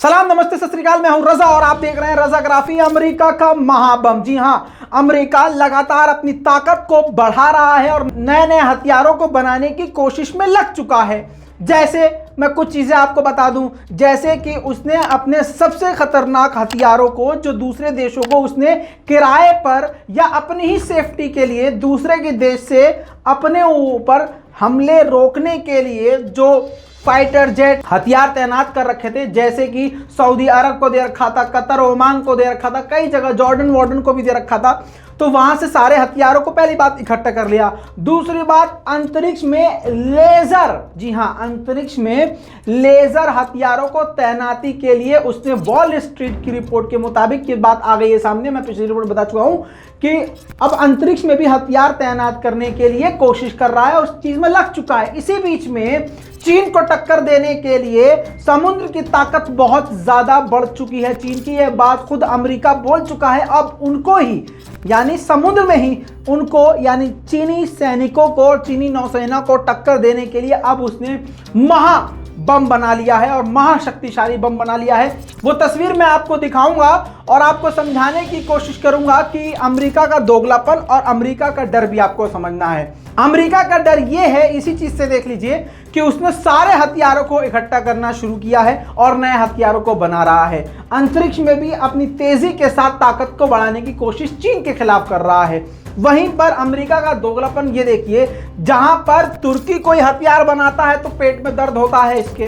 सलाम नमस्ते सत श्री अकाल, मैं हूं रजा और आप देख रहे हैं रजाग्राफी। अमेरिका का महाबम। जी हां, अमेरिका लगातार अपनी ताकत को बढ़ा रहा है और नए नए हथियारों को बनाने की कोशिश में लग चुका है। जैसे मैं कुछ चीज़ें आपको बता दूं, जैसे कि उसने अपने सबसे खतरनाक हथियारों को, जो दूसरे देशों को उसने किराए पर या अपनी ही सेफ्टी के लिए दूसरे के देश से अपने ऊपर हमले रोकने के लिए जो फाइटर जेट हथियार तैनात कर रखे थे, जैसे कि सऊदी अरब को दे रखा था, कतर ओमान को दे रखा था, कई जगह जॉर्डन वार्डन को भी दे रखा था। तो वहां से सारे हथियारों को पहली बात इकट्ठा कर लिया। दूसरी बात, अंतरिक्ष में लेजर, जी हां, अंतरिक्ष में लेजर हथियारों को तैनाती के लिए उसने वॉल स्ट्रीट की रिपोर्ट के मुताबिक ये बात आ गई है सामने। मैं पिछली रिपोर्ट बता चुका हूं कि अब अंतरिक्ष में भी हथियार तैनात करने के लिए कोशिश कर रहा है, उस चीज में लग चुका है। इसी बीच में चीन को टक्कर देने के लिए समुद्र की ताकत बहुत ज्यादा बढ़ चुकी है। चीन की यह बात खुद अमेरिका बोल चुका है। अब उनको ही, यानी समुद्र में ही उनको, यानी चीनी सैनिकों को, चीनी नौसेना को टक्कर देने के लिए अब उसने महा बम बना लिया है और महाशक्तिशाली बम बना लिया है। वो तस्वीर मैं आपको दिखाऊंगा और आपको समझाने की कोशिश करूंगा कि अमेरिका का दोगलापन और अमेरिका का डर भी आपको समझना है। अमेरिका का डर ये है, इसी चीज से देख लीजिए कि उसने सारे हथियारों को इकट्ठा करना शुरू किया है और नए हथियारों को बना रहा है। अंतरिक्ष में भी अपनी तेजी के साथ ताकत को बढ़ाने की कोशिश चीन के खिलाफ कर रहा है। वहीं पर अमेरिका का दोगलापन ये देखिए, जहां पर तुर्की कोई हथियार बनाता है तो पेट में दर्द होता है इसके,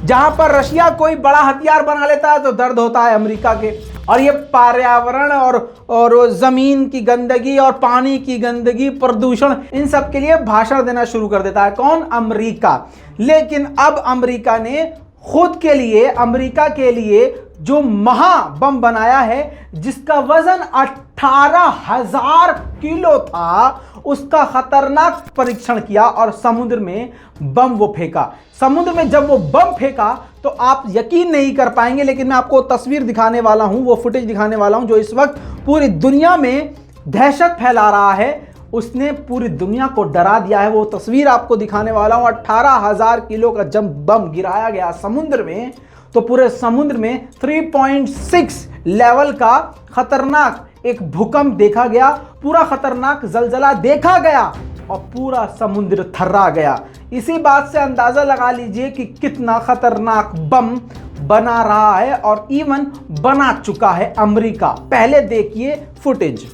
जहां पर रशिया कोई बड़ा हथियार बना लेता है तो दर्द होता है अमेरिका के। और ये पर्यावरण और जमीन की गंदगी और पानी की गंदगी, प्रदूषण, इन सब के लिए भाषण देना शुरू कर देता है। कौन? अमेरिका। लेकिन अब अमेरिका ने खुद के लिए, अमेरिका के लिए जो महाबम बनाया है, जिसका वजन 18,000 किलो था, उसका खतरनाक परीक्षण किया और समुद्र में बम वो फेंका। समुद्र में जब वो बम फेंका तो आप यकीन नहीं कर पाएंगे, लेकिन मैं आपको तस्वीर दिखाने वाला हूं, वो फुटेज दिखाने वाला हूं जो इस वक्त पूरी दुनिया में दहशत फैला रहा है। उसने पूरी दुनिया को डरा दिया है। वो तस्वीर आपको दिखाने वाला हूं। 18,000 किलो का जब बम गिराया गया समुद्र में, तो पूरे समुद्र में 3.6 लेवल का खतरनाक एक भूकंप देखा गया, पूरा खतरनाक जलजला देखा गया और पूरा समुद्र थर्रा गया। इसी बात से अंदाजा लगा लीजिए कि कितना खतरनाक बम बना रहा है और इवन बना चुका है अमेरिका। पहले देखिए फुटेज।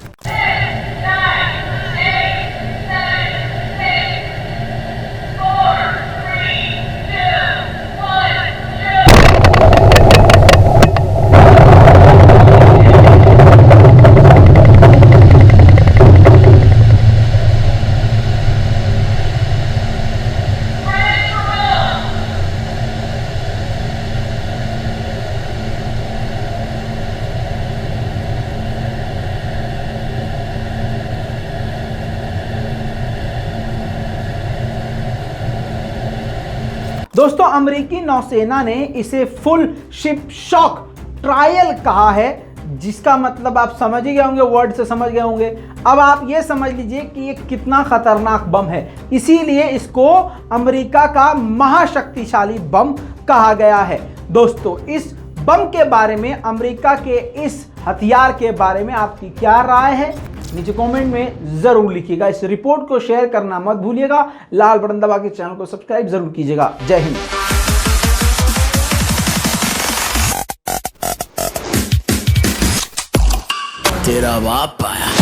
दोस्तों, अमेरिकी नौसेना ने इसे फुल शिप शॉक ट्रायल कहा है, जिसका मतलब आप समझ ही गए होंगे, वर्ड से समझ गए होंगे। अब आप ये समझ लीजिए कि ये कितना खतरनाक बम है, इसीलिए इसको अमेरिका का महाशक्तिशाली बम कहा गया है। दोस्तों, इस बम के बारे में, अमेरिका के इस हथियार के बारे में आपकी क्या राय है? नीचे कमेंट में जरूर लिखिएगा। इस रिपोर्ट को शेयर करना मत भूलिएगा। लाल बटन दबा के चैनल को सब्सक्राइब जरूर कीजिएगा। जय हिंद। तेरा बाप आया।